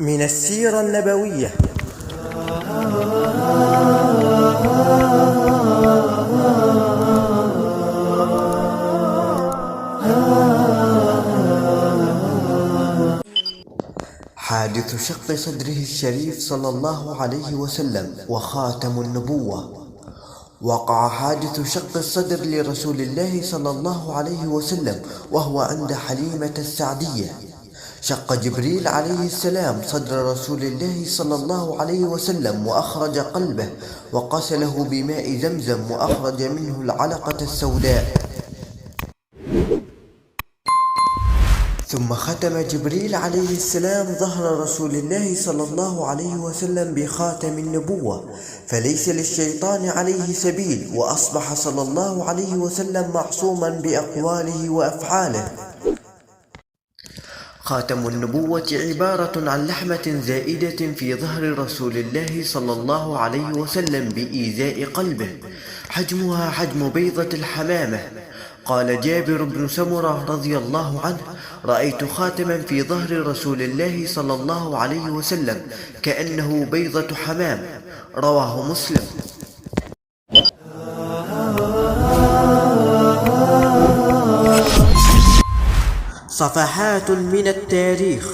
من السيرة النبوية. حادث شق صدره الشريف صلى الله عليه وسلم وخاتم النبوة. وقع حادث شق الصدر لرسول الله صلى الله عليه وسلم وهو عند حليمة السعدية. شق جبريل عليه السلام صدر رسول الله صلى الله عليه وسلم وأخرج قلبه وغسله بماء زمزم وأخرج منه العلقة السوداء، ثم ختم جبريل عليه السلام ظهر رسول الله صلى الله عليه وسلم بخاتم النبوة، فليس للشيطان عليه سبيل، وأصبح صلى الله عليه وسلم معصوما بأقواله وأفعاله. خاتم النبوة عبارة عن لحمة زائدة في ظهر رسول الله صلى الله عليه وسلم بإيذاء قلبه، حجمها حجم بيضة الحمامة. قال جابر بن سمرة رضي الله عنه: رأيت خاتما في ظهر رسول الله صلى الله عليه وسلم كأنه بيضة حمام. رواه مسلم. صفحات من التاريخ.